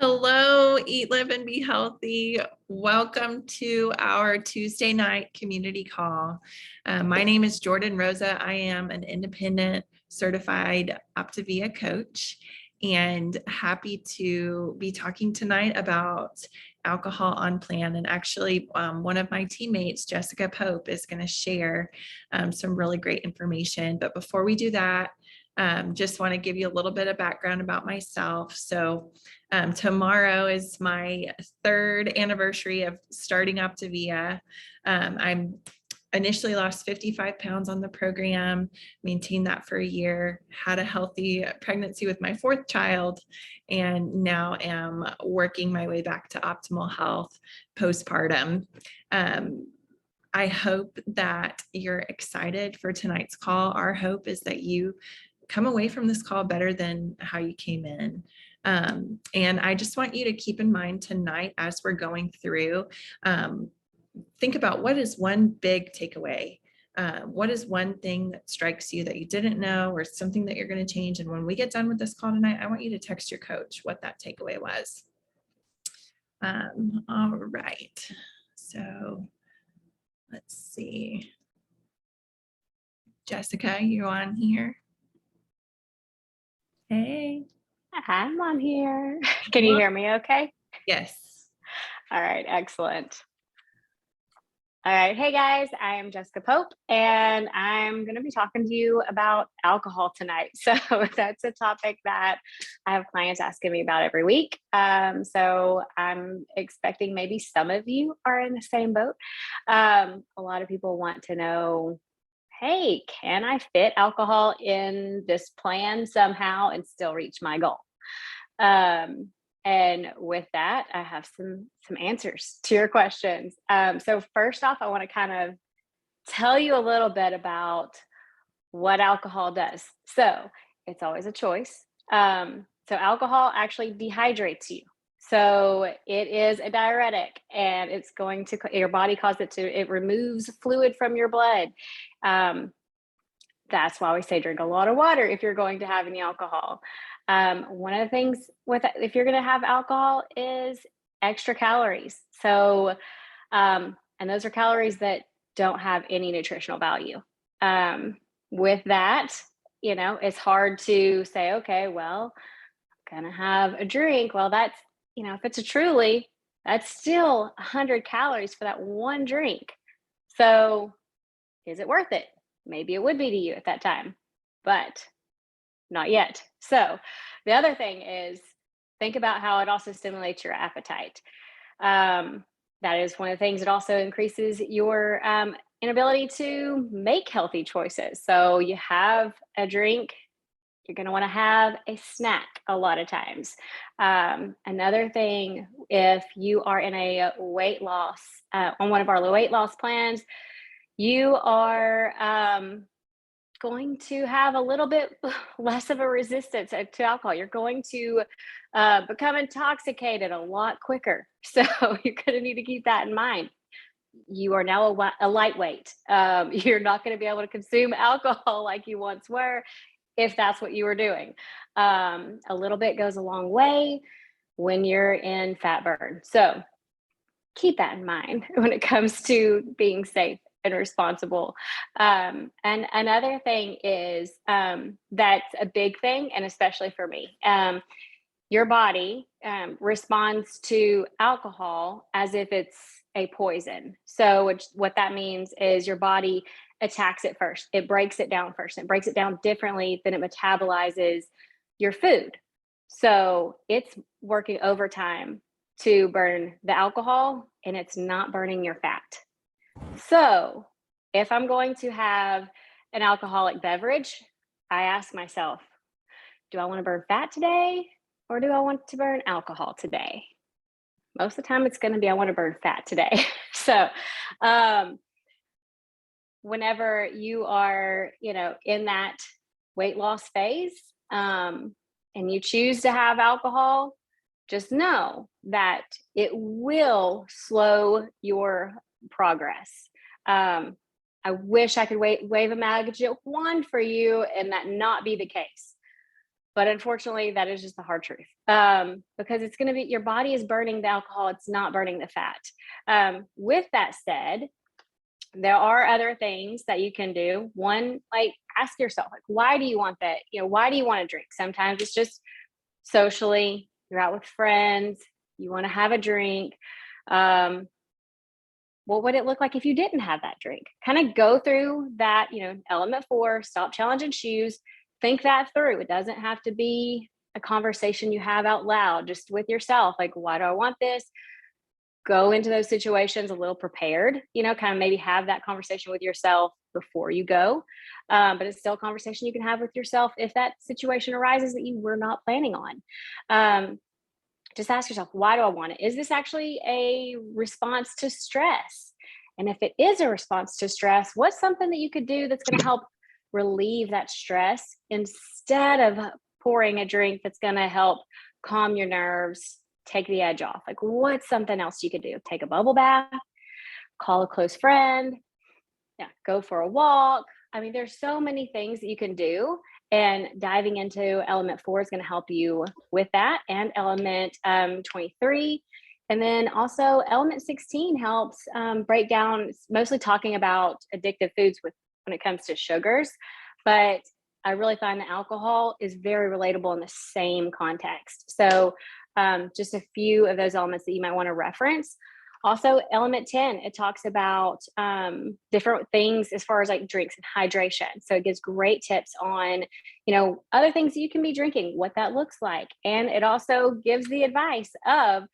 Hello, Eat, Live, and Be Healthy. Welcome to our Tuesday night community call. My name is Jordan Rosa. I am an independent certified Optavia coach and happy to be talking tonight about alcohol on plan. And actually, one of my teammates, Jessica Pope, is going to share some really great information. But before we do that, just want to give you a little bit of background about myself. So tomorrow is my third anniversary of starting Optavia. I'm initially lost 55 pounds on the program, maintained that for a year, had a healthy pregnancy with my fourth child, and now am working my way back to optimal health postpartum. I hope that you're excited for tonight's call. Our hope is that you come away from this call better than how you came in. And I just want you to keep in mind tonight as we're going through, think about what is one big takeaway. What is one thing that strikes you that you didn't know or something that you're going to change? And when we get done with this call tonight, I want you to text your coach what that takeaway was. All right. So let's see. Jessica, you on here? Hey. I'm on here. Can you hear me okay? Yes. All right, excellent. All right, hey guys, I am Jessica Pope, and I'm going to be talking to you about alcohol tonight. So that's a topic that I have clients asking me about every week. So I'm expecting maybe some of you are in the same boat. A lot of people want to know, hey, can I fit alcohol in this plan somehow and still reach my goal? And with that, I have some answers to your questions. So first off, I want to kind of tell you a little bit about what alcohol does. So it's always a choice. So alcohol actually dehydrates you. So it is a diuretic, and it's going to, your body causes it to, it removes fluid from your blood. That's why we say drink a lot of water if you're going to have any alcohol. One of the things with, if you're going to have alcohol, is extra calories. So, and those are calories that don't have any nutritional value. With that, you know, it's hard to say, okay, well, I'm going to have a drink. Well, that's, you know, if it's a Truly, that's still 100 calories for that one drink. So is it worth it? Maybe it would be to you at that time, but not yet. So the other thing is, think about how it also stimulates your appetite. That is one of the things that also increases your inability to make healthy choices. So you have a drink, you're going to want to have a snack a lot of times. Another thing, if you are in a weight loss, on one of our weight loss plans, you are going to have a little bit less of a resistance to alcohol. You're going to become intoxicated a lot quicker. So you're going to need to keep that in mind. You are now a lightweight. You're not going to be able to consume alcohol like you once were if that's what you were doing. A little bit goes a long way when you're in fat burn. So keep that in mind when it comes to being safe and responsible. And another thing is, that's a big thing, and especially for me, your body responds to alcohol as if it's a poison. So what that means is your body attacks it first. It breaks it down first. It breaks it down differently than it metabolizes your food. So it's working overtime to burn the alcohol, and it's not burning your fat. So if I'm going to have an alcoholic beverage, I ask myself, do I want to burn fat today, or do I want to burn alcohol today? Most of the time it's going to be, I want to burn fat today. So whenever you are, you know, in that weight loss phase, and you choose to have alcohol, just know that it will slow your progress. I wish I could wave a magic wand for you and that not be the case. But unfortunately, that is just the hard truth, because it's going to be your body is burning the alcohol, it's not burning the fat. With that said, there are other things that you can do. One, like ask yourself, like, why do you want that? Why do you want to drink? Sometimes it's just socially, you're out with friends, you want to have a drink. Um, what would it look like if you didn't have that drink? Kind of go through that, element 4, stop, challenge, and choose. Think that through. It doesn't have to be a conversation you have out loud, just with yourself. Like, why do I want this? Go into those situations a little prepared, kind of maybe have that conversation with yourself before you go. But it's still a conversation you can have with yourself if that situation arises that you were not planning on. Just ask yourself, why do I want it? Is this actually a response to stress? And if it is a response to stress, what's something that you could do that's going to help relieve that stress instead of pouring a drink that's going to help calm your nerves, take the edge off? Like, what's something else you could do? Take a bubble bath, call a close friend, go for a walk. I mean, there's so many things that you can do, and diving into element 4 is going to help you with that, and element 23. And then also element 16 helps break down, it's mostly talking about addictive foods when it comes to sugars. But I really find that alcohol is very relatable in the same context. So just a few of those elements that you might want to reference. Also, element 10, it talks about different things as far as like drinks and hydration. So it gives great tips on, other things that you can be drinking, what that looks like. And it also gives the advice of,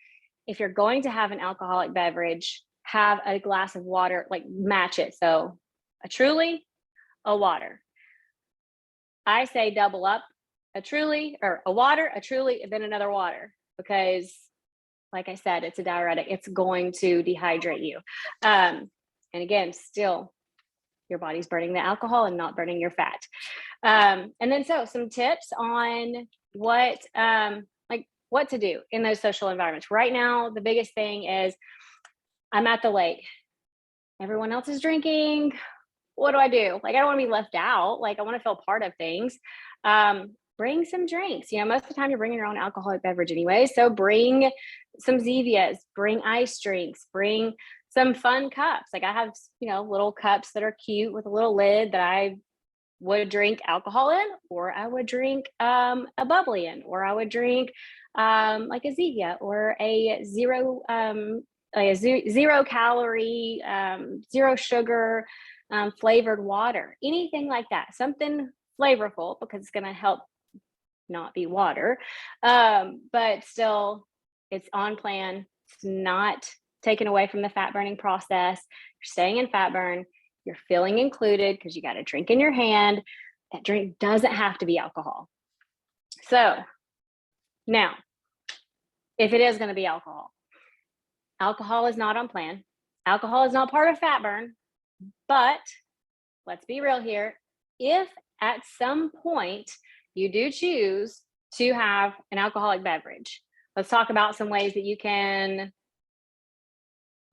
if you're going to have an alcoholic beverage, have a glass of water, like match it. So a Truly, a water. I say double up, a Truly, or a water, a Truly, and then another water, because like I said, it's a diuretic. It's going to dehydrate you. And again, still, your body's burning the alcohol and not burning your fat. And then some tips on what to do in those social environments. Right now, the biggest thing is, I'm at the lake. Everyone else is drinking. What do I do? Like, I don't want to be left out. Like, I want to feel part of things. Bring some drinks. Most of the time you're bringing your own alcoholic beverage anyway. So bring some Zevias, bring ice drinks, bring some fun cups. Like, I have, little cups that are cute with a little lid that I would drink alcohol in, or I would drink a bubbly in, or I would drink like a Zevia, or a zero calorie, zero sugar flavored water, anything like that. Something flavorful, because it's going to help not be water, but still it's on plan. It's not taken away from the fat burning process. You're staying in fat burn. You're feeling included because you got a drink in your hand. That drink doesn't have to be alcohol. So now, if it is going to be alcohol, alcohol is not on plan. Alcohol is not part of fat burn. But let's be real here. If at some point you do choose to have an alcoholic beverage, let's talk about some ways that you can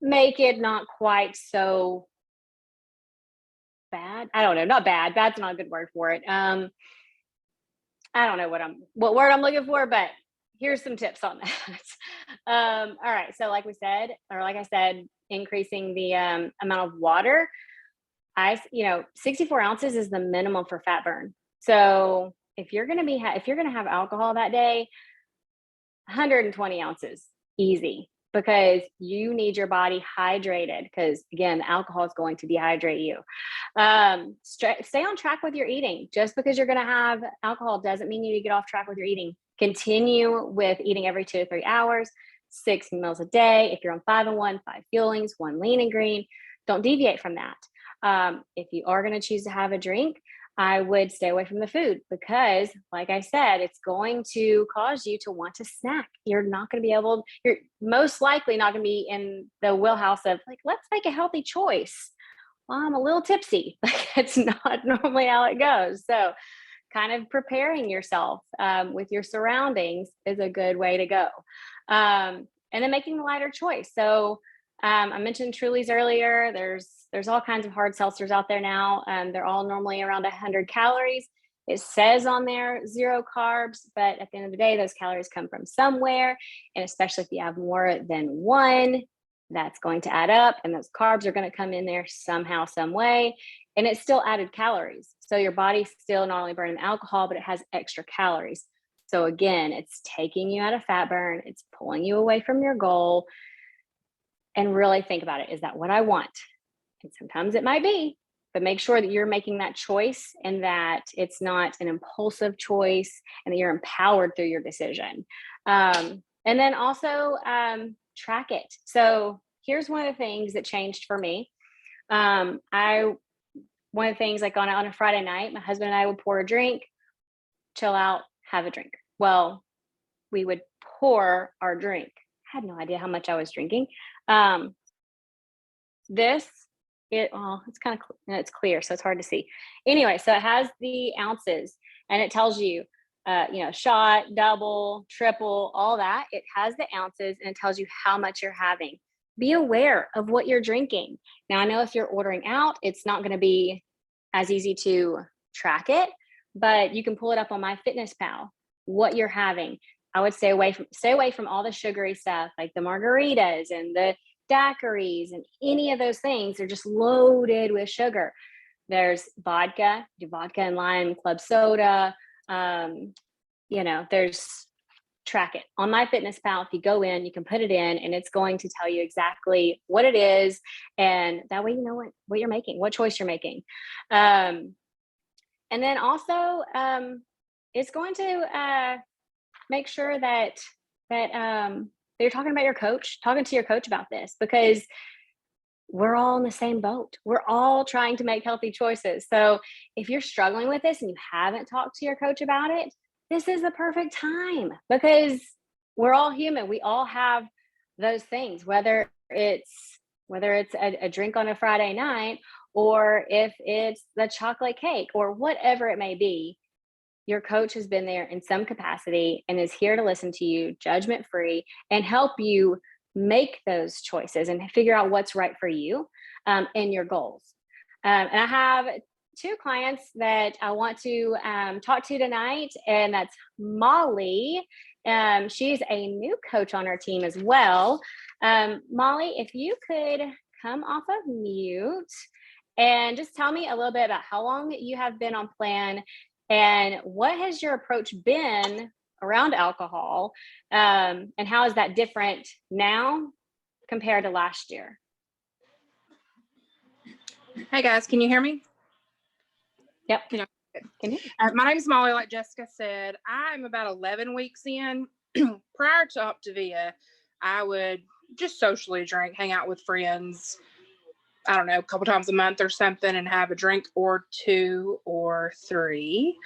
make it not quite so bad. I don't know, not bad. Bad's not a good word for it. I don't know what word I'm looking for, but here's some tips on that. All right. So like I said, increasing the amount of water. 64 ounces is the minimum for fat burn. So if you're going to have alcohol that day, 120 ounces, easy, because you need your body hydrated, because again, the alcohol is going to dehydrate you. Stay on track with your eating. Just because you're going to have alcohol doesn't mean you need to get off track with your eating. Continue with eating every 2 to 3 hours, 6 meals a day. If you're on 5 and 1, 5 fuelings, 1 lean and green, don't deviate from that. If you are going to choose to have a drink, I would stay away from the food, because like I said, it's going to cause you to want to snack. You're most likely not going to be in the wheelhouse of like, let's make a healthy choice. Well, I'm a little tipsy. Like, it's not normally how it goes. So kind of preparing yourself with your surroundings is a good way to go. And then making the lighter choice. So I mentioned Trulies earlier. There's all kinds of hard seltzers out there now. They're all normally around 100 calories. It says on there 0 carbs, but at the end of the day, those calories come from somewhere. And especially if you have more than one, that's going to add up, and those carbs are going to come in there somehow, some way. And it's still added calories. So your body's still not only burning alcohol, but it has extra calories. So again, it's taking you out of fat burn. It's pulling you away from your goal. And really think about it. Is that what I want? And sometimes it might be, but make sure that you're making that choice and that it's not an impulsive choice and that you're empowered through your decision. And then also track it. So here's one of the things that changed for me. One of the things, like on a Friday night, my husband and I would pour a drink, chill out, have a drink. Well, we would pour our drink. I had no idea how much I was drinking. It's clear, so it's hard to see. Anyway, so it has the ounces, and it tells you, shot, double, triple, all that. It has the ounces, and it tells you how much you're having. Be aware of what you're drinking. Now, I know if you're ordering out, it's not going to be as easy to track it, but you can pull it up on MyFitnessPal, what you're having. I would stay away from all the sugary stuff, like the margaritas and the daiquiris and any of those things. They're just loaded with sugar. There's vodka and lime club soda. There's track it on MyFitnessPal. If you go in, you can put it in, and it's going to tell you exactly what it is, and that way you know what you're making, what choice you're making. And then also, it's going to make sure that you're talking to your coach about this, because we're all in the same boat. We're all trying to make healthy choices. So if you're struggling with this and you haven't talked to your coach about it, this is the perfect time, because we're all human. We all have those things, whether it's a drink on a Friday night, or if it's the chocolate cake, or whatever it may be. Your coach has been there in some capacity and is here to listen to you, judgment free, and help you make those choices and figure out what's right for you and your goals. And I have 2 clients that I want to talk to tonight, and that's Molly. She's a new coach on our team as well. Molly, if you could come off of mute and just tell me a little bit about how long you have been on plan, and what has your approach been around alcohol, and how is that different now compared to last year? Hey guys, can you hear me? Yep. Can you? My name is Molly. Like Jessica said, I'm about 11 weeks in. Prior to Optavia, I would just socially drink, hang out with friends, I don't know, a couple times a month or something, and have a drink or 2 or 3,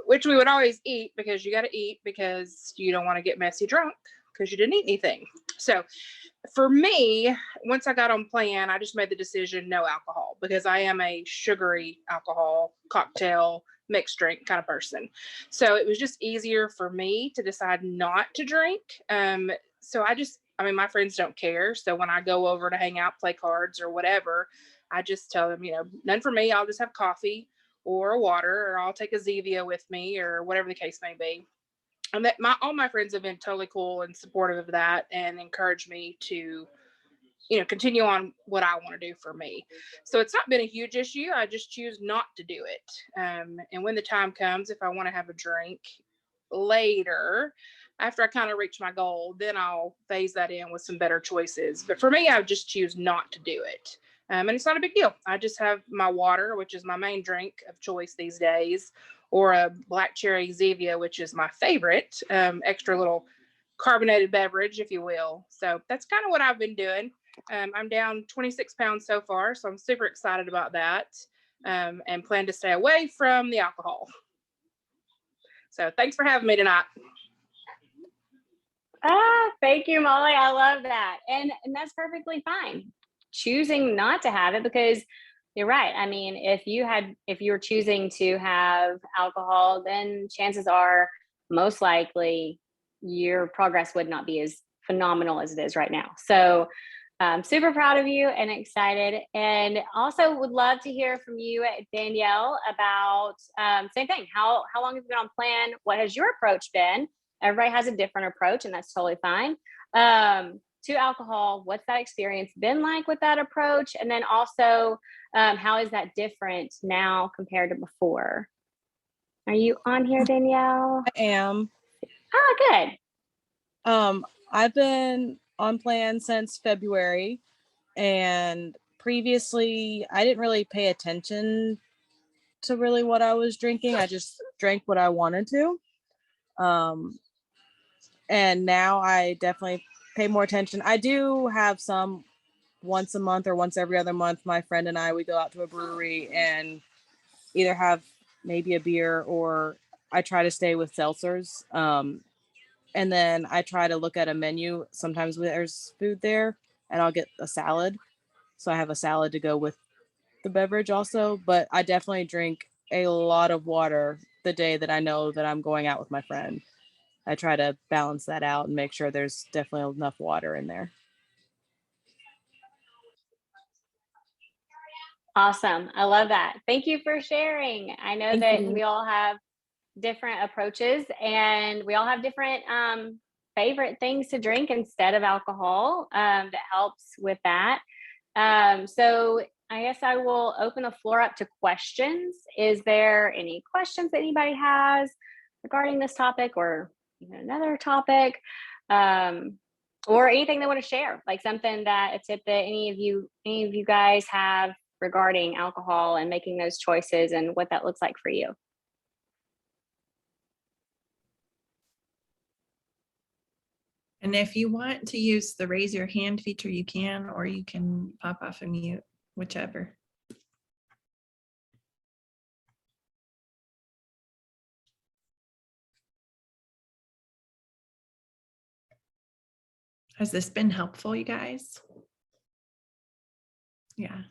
which we would always eat, because you got to eat, because you don't want to get messy drunk because you didn't eat anything. So for me, once I got on plan, I just made the decision, no alcohol, because I am a sugary alcohol, cocktail, mixed drink kind of person. So it was just easier for me to decide not to drink. My friends don't care. So when I go over to hang out, play cards or whatever, I just tell them, none for me. I'll just have coffee or a water, or I'll take a Zevia with me, or whatever the case may be. And that all my friends have been totally cool and supportive of that, and encouraged me to, continue on what I want to do for me. So it's not been a huge issue. I just choose not to do it. And when the time comes, if I want to have a drink later, after I kind of reach my goal, then I'll phase that in with some better choices. But for me, I would just choose not to do it. And it's not a big deal. I just have my water, which is my main drink of choice these days, or a black cherry Zevia, which is my favorite, extra little carbonated beverage, if you will. So that's kind of what I've been doing. I'm down 26 pounds so far, so I'm super excited about that, and plan to stay away from the alcohol. So thanks for having me tonight. Thank you, Molly. I love that. And that's perfectly fine. Choosing not to have it, because you're right. I mean, if you're choosing to have alcohol, then chances are most likely your progress would not be as phenomenal as it is right now. So Super proud of you and excited. And also would love to hear from you, Danielle, about same thing. How long have you been on plan? What has your approach been? Everybody has a different approach, and that's totally fine. To alcohol, what's that experience been like with that approach? And then also, how is that different now compared to before? Are you on here, Danielle? I am. Oh, good. I've been on plan since February, and previously I didn't really pay attention to really what I was drinking. I just drank what I wanted to. And now I definitely pay more attention. I do have some once a month or once every other month. My friend and I, we go out to a brewery and either have maybe a beer, or I try to stay with seltzers. And then I try to look at a menu. Sometimes there's food there, and I'll get a salad. So I have a salad to go with the beverage also. But I definitely drink a lot of water the day that I know that I'm going out with my friend. I try to balance that out and make sure there's definitely enough water in there. Awesome. I love that. Thank you for sharing. I know Thank that you. we all have different approaches, and we all have different favorite things to drink instead of alcohol that helps with that. So I guess I will open the floor up to questions. Is there any questions that anybody has regarding this topic, or even another topic? Or anything they want to share, like something that a tip that any of you guys have regarding alcohol and making those choices and what that looks like for you. And if you want to use the raise your hand feature, you can, or you can pop off and mute, whichever. Has this been helpful, you guys? Yeah.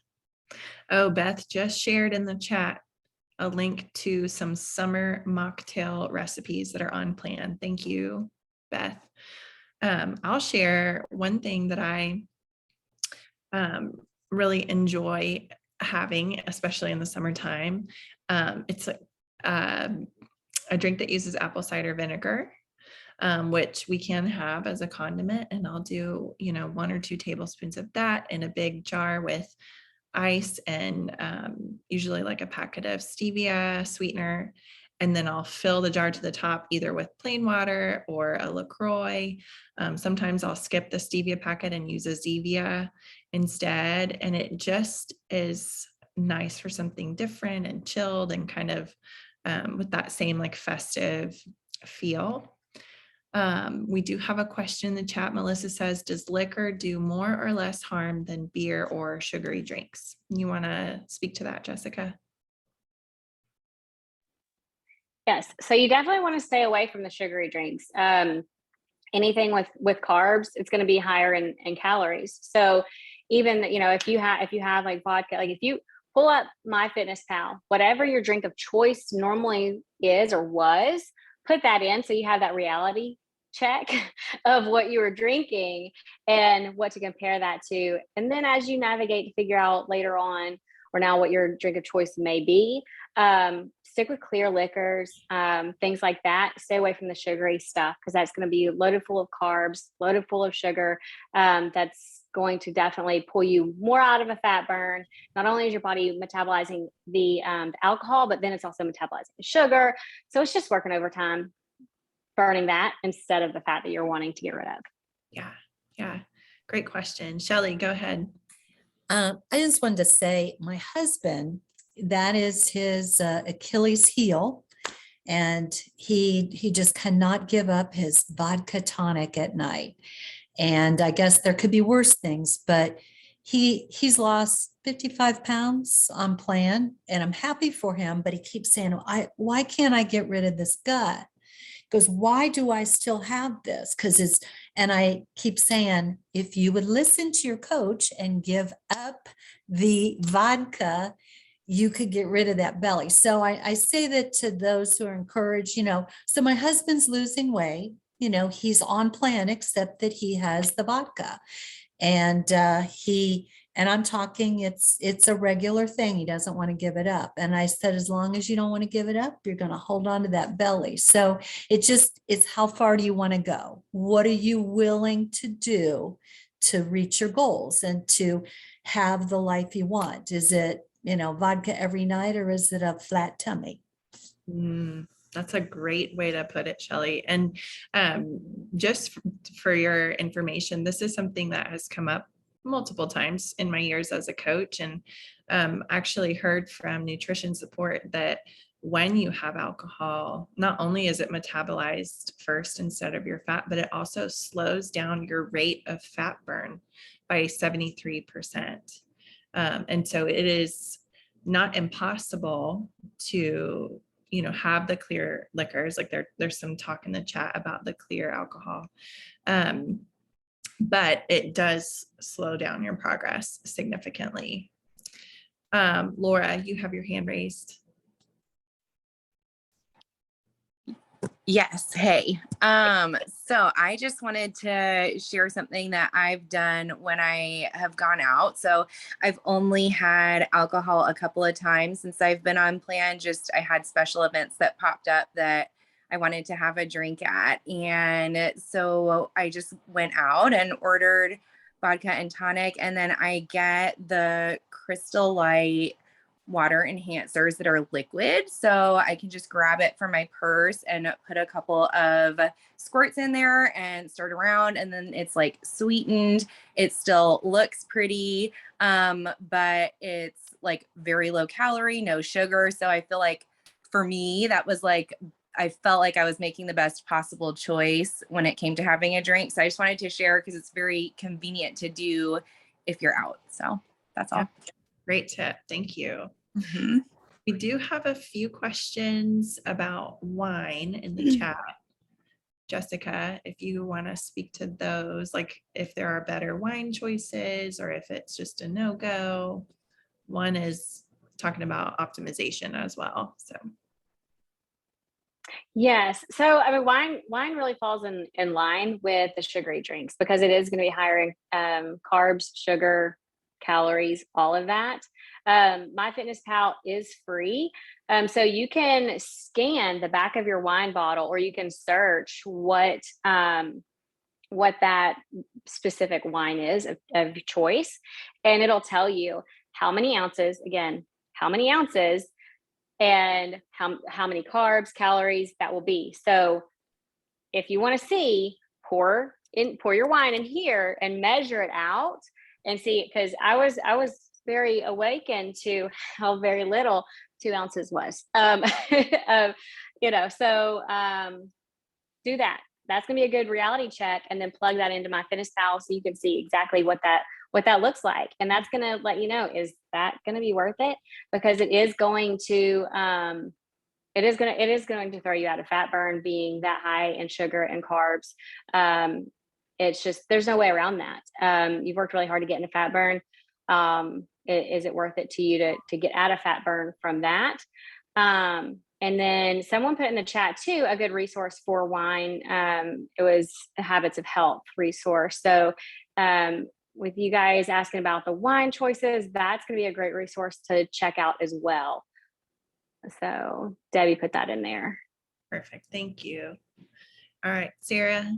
Oh, Beth just shared in the chat a link to some summer mocktail recipes that are on plan. Thank you, Beth. I'll share one thing that I really enjoy having, especially in the summertime. It's a drink that uses apple cider vinegar, which we can have as a condiment. And I'll do, 1 or 2 tablespoons of that in a big jar with ice and usually like a packet of stevia sweetener. And then I'll fill the jar to the top either with plain water or a LaCroix. Sometimes I'll skip the stevia packet and use a Zevia instead. And it just is nice for something different and chilled and kind of with that same like festive feel. We do have a question in the chat. Melissa says, does liquor do more or less harm than beer or sugary drinks? You want to speak to that, Jessica? Yes. So you definitely want to stay away from the sugary drinks. Anything with carbs, it's going to be higher in calories. So even, if you have like vodka, like if you pull up MyFitnessPal, whatever your drink of choice normally is or was, put that in so you have that reality check of what you were drinking and what to compare that to. And then as you navigate to figure out later on or now what your drink of choice may be, stick with clear liquors, things like that. Stay away from the sugary stuff because that's going to be loaded full of carbs, loaded full of sugar. That's going to definitely pull you more out of a fat burn. Not only is your body metabolizing the alcohol, but then it's also metabolizing the sugar. So it's just working overtime, burning that instead of the fat that you're wanting to get rid of. Yeah. Great question. Shelly, go ahead. I just wanted to say my husband, that is his Achilles heel. And he just cannot give up his vodka tonic at night. And I guess there could be worse things, but he's lost 55 pounds on plan, and I'm happy for him, but he keeps saying, why can't I get rid of this gut? He goes, why do I still have this? And I keep saying, if you would listen to your coach and give up the vodka, you could get rid of that belly. So I say that to those who are encouraged, so my husband's losing weight, he's on plan, except that he has the vodka. And and I'm talking, it's a regular thing. He doesn't want to give it up. And I said, as long as you don't want to give it up, you're going to hold on to that belly. So it's how far do you want to go? What are you willing to do to reach your goals and to have the life you want? Is it, vodka every night, or is it a flat tummy? That's a great way to put it, Shelly. And just for your information, this is something that has come up multiple times in my years as a coach, and actually heard from nutrition support that when you have alcohol, not only is it metabolized first instead of your fat, but it also slows down your rate of fat burn by 73%. And so it is not impossible to have the clear liquors. Like there's some talk in the chat about the clear alcohol. But it does slow down your progress significantly. Laura, you have your hand raised. Yes. Hey. So I just wanted to share something that I've done when I have gone out. So I've only had alcohol a couple of times since I've been on plan. I had special events that popped up that I wanted to have a drink at. And so I just went out and ordered vodka and tonic. And then I get the Crystal Light water enhancers that are liquid. So I can just grab it from my purse and put a couple of squirts in there and stir it around. And then it's like sweetened. It still looks pretty, but it's like very low calorie, no sugar. So I feel like for me, I felt like I was making the best possible choice when it came to having a drink. So I just wanted to share because it's very convenient to do if you're out. So that's all. Great tip. Thank you. Mm-hmm. We do have a few questions about wine in the chat. Jessica, if you want to speak to those, like if there are better wine choices or if it's just a no-go. One is talking about optimization as well. So Yes. So I mean, wine really falls in line with the sugary drinks because it is going to be higher in carbs, sugar, calories, all of that. MyFitnessPal is free. So you can scan the back of your wine bottle, or you can search what that specific wine is of choice, and it'll tell you how many ounces, and how many carbs, calories that will be. So if you want to see, pour your wine in here and measure it out and see, because I was very awakened to how very little 2 ounces was. So do that. That's gonna be a good reality check, and then plug that into MyFitnessPal so you can see exactly what that looks like. And that's gonna let you know, is that gonna be worth it? Because it is going to throw you out of fat burn being that high in sugar and carbs. It's just, there's no way around that. You've worked really hard to get into fat burn. Is it worth it to you to get out of fat burn from that? And then someone put in the chat too, a good resource for wine. It was a Habits of Health resource. So with you guys asking about the wine choices, that's going to be a great resource to check out as well. So Debbie put that in there. perfect. Thank you. All right, Sarah.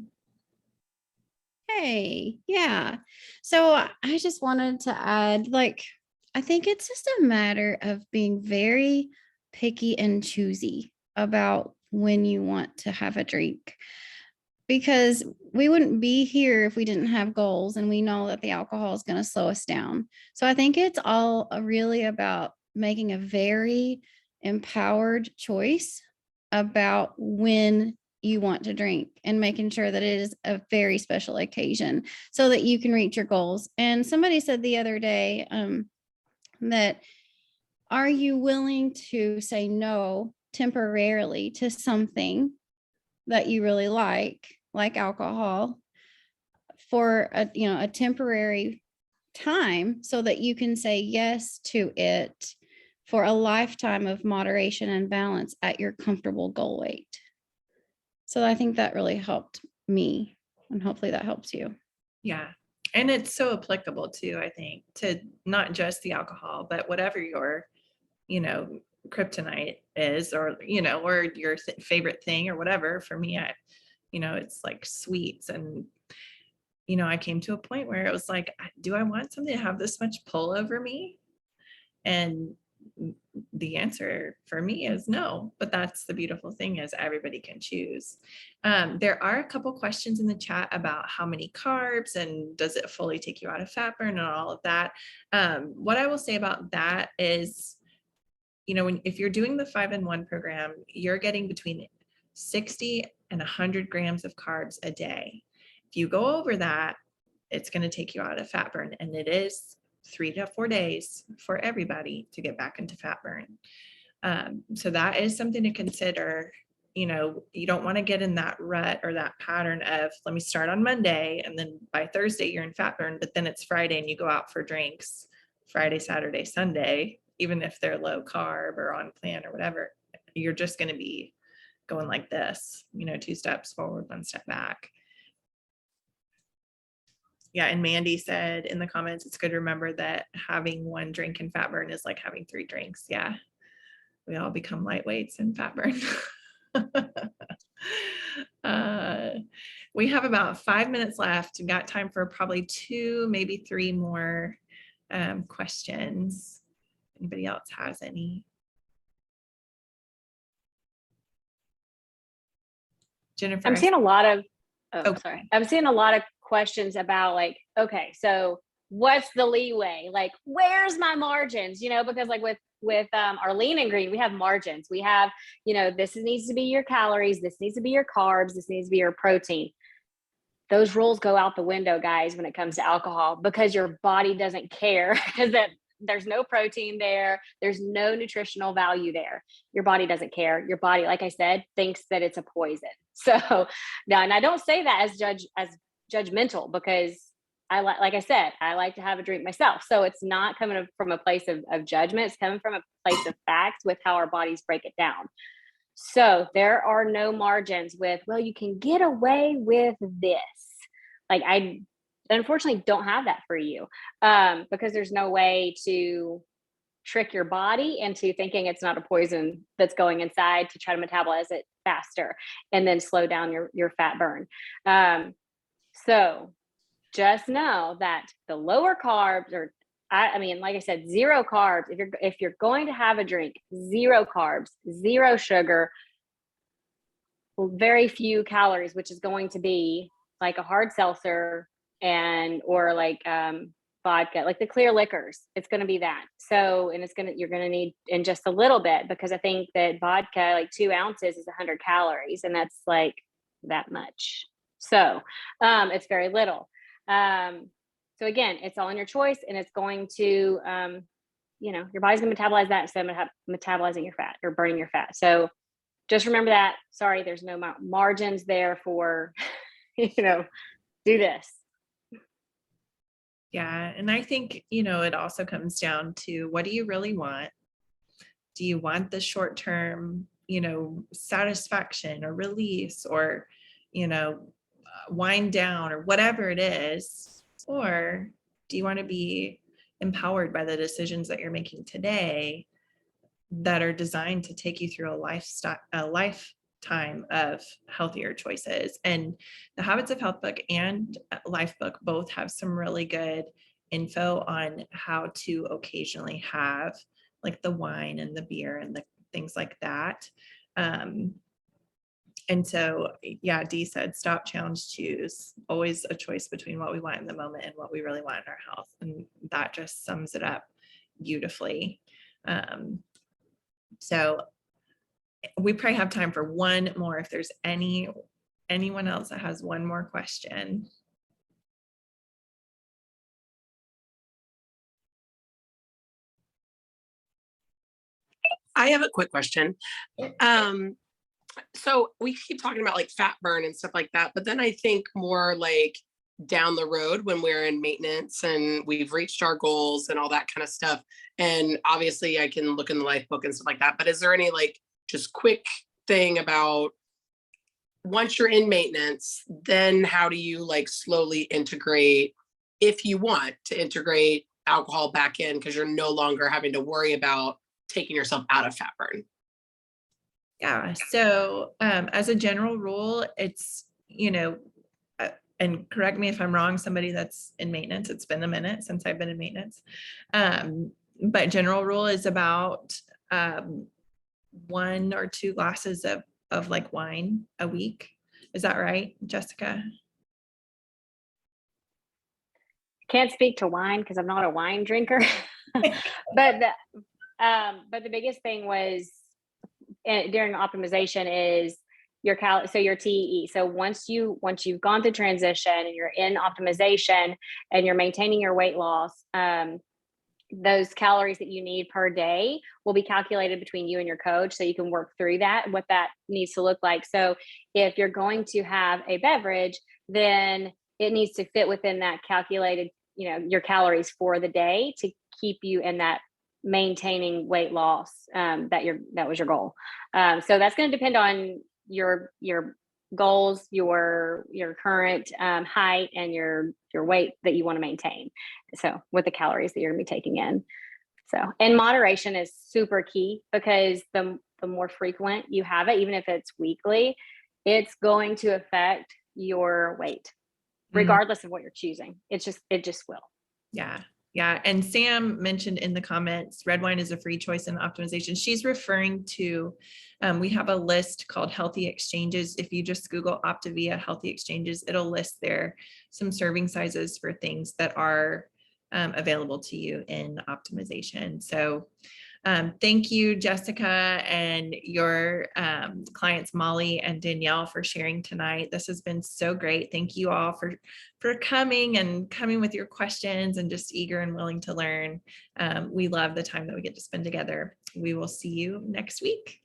Hey, yeah. So I just wanted to add, I think it's just a matter of being very picky and choosy about when you want to have a drink, because we wouldn't be here if we didn't have goals, and we know that the alcohol is going to slow us down. So I think it's all really about making a very empowered choice about when you want to drink and making sure that it is a very special occasion so that you can reach your goals. And somebody said the other day that, are you willing to say no temporarily to something that you really like alcohol, for a temporary time, so that you can say yes to it for a lifetime of moderation and balance at your comfortable goal weight. So I think that really helped me, and hopefully that helps you. Yeah, And it's so applicable too, I think, to not just the alcohol, but whatever your, kryptonite is, or, or your favorite thing or whatever. For me, it's like sweets. And, I came to a point where it was like, do I want something to have this much pull over me? And the answer for me is no, but that's the beautiful thing, is everybody can choose. There are a couple questions in the chat about how many carbs and does it fully take you out of fat burn and all of that. What I will say about that is, if you're doing the 5-in-1 program, you're getting between 60 and 100 grams of carbs a day. If you go over that, it's going to take you out of fat burn, and it is 3 to 4 days for everybody to get back into fat burn. So that is something to consider. You don't want to get in that rut or that pattern of, let me start on Monday, and then by Thursday you're in fat burn, but then it's Friday and you go out for drinks Friday, Saturday, Sunday, even if they're low carb or on plan or whatever. You're just going to be going like this, 2 steps forward, 1 step back. Yeah, and Mandy said in the comments, it's good to remember that having 1 drink in fat burn is like having 3 drinks. Yeah, we all become lightweights in fat burn. We have about 5 minutes left. We've got time for probably 2, maybe 3 more questions. Anybody else has any? Jennifer. I'm seeing a lot of, sorry. I'm seeing a lot of questions about like, okay, so what's the leeway? Like, where's my margins? Because like with our lean and green, we have margins. We have, this needs to be your calories. This needs to be your carbs. This needs to be your protein. Those rules go out the window, guys, when it comes to alcohol, because your body doesn't care, because there's no protein there. There's no nutritional value there. Your body doesn't care. Your body, like I said, thinks that it's a poison. So now, and I don't say that as judgmental, because like I said, I like to have a drink myself. So it's not coming from a place of judgment. It's coming from a place of facts with how our bodies break it down. So there are no margins with, well, you can get away with this. Like, I unfortunately don't have that for you, because there's no way to trick your body into thinking it's not a poison that's going inside to try to metabolize it faster and then slow down your fat burn. So just know that the lower carbs, or I mean, like I said, 0 carbs. If you're going to have a drink, 0 carbs, 0 sugar, very few calories, which is going to be like a hard seltzer or like vodka, like the clear liquors. It's going to be that. So, and you're going to need in just a little bit, because I think that vodka, like 2 ounces is 100 calories, and that's like that much. So it's very little. So again, it's all in your choice, and it's going to, your body's going to metabolize that instead of metabolizing your fat or burning your fat. So just remember that. Sorry, there's no margins there for, do this. Yeah. And I think, it also comes down to, what do you really want? Do you want the short-term, satisfaction or release, or, wind down, or whatever it is? Or do you want to be empowered by the decisions that you're making today that are designed to take you through a lifetime of healthier choices? And the Habits of Health book and Life book both have some really good info on how to occasionally have like the wine and the beer and the things like that. And so, yeah, Dee said, stop, challenge, choose. Always a choice between what we want in the moment and what we really want in our health. And that just sums it up beautifully. So we probably have time for 1 more, if there's anyone else that has 1 more question. I have a quick question. So we keep talking about like fat burn and stuff like that, but then I think more like down the road when we're in maintenance and we've reached our goals and all that kind of stuff. And obviously I can look in the Life book and stuff like that, but is there any like just quick thing about once you're in maintenance, then how do you like slowly integrate if you want to integrate alcohol back in, because you're no longer having to worry about taking yourself out of fat burn. Yeah. So as a general rule, it's, and correct me if I'm wrong, somebody that's in maintenance, it's been a minute since I've been in maintenance. But general rule is about 1 or 2 glasses of like wine a week. Is that right, Jessica? Can't speak to wine because I'm not a wine drinker. but the biggest thing was during optimization is your your TEE. So once you've gone through transition and you're in optimization and you're maintaining your weight loss, those calories that you need per day will be calculated between you and your coach, so you can work through that, what that needs to look like. So if you're going to have a beverage, then it needs to fit within that calculated, your calories for the day to keep you in that maintaining weight loss, that was your goal. So that's going to depend on your goals, your current height, and your weight that you want to maintain. So with the calories that you're going to be taking in. So, and moderation is super key, because the more frequent you have it, even if it's weekly, it's going to affect your weight, regardless of what you're choosing. It just will. Yeah. Yeah. And Sam mentioned in the comments, red wine is a free choice in optimization. She's referring to, we have a list called Healthy Exchanges. If you just Google Optavia Healthy Exchanges, it'll list there some serving sizes for things that are available to you in optimization. So thank you, Jessica, and your clients, Molly and Danielle, for sharing tonight. This has been so great. Thank you all for coming with your questions and just eager and willing to learn. We love the time that we get to spend together. We will see you next week.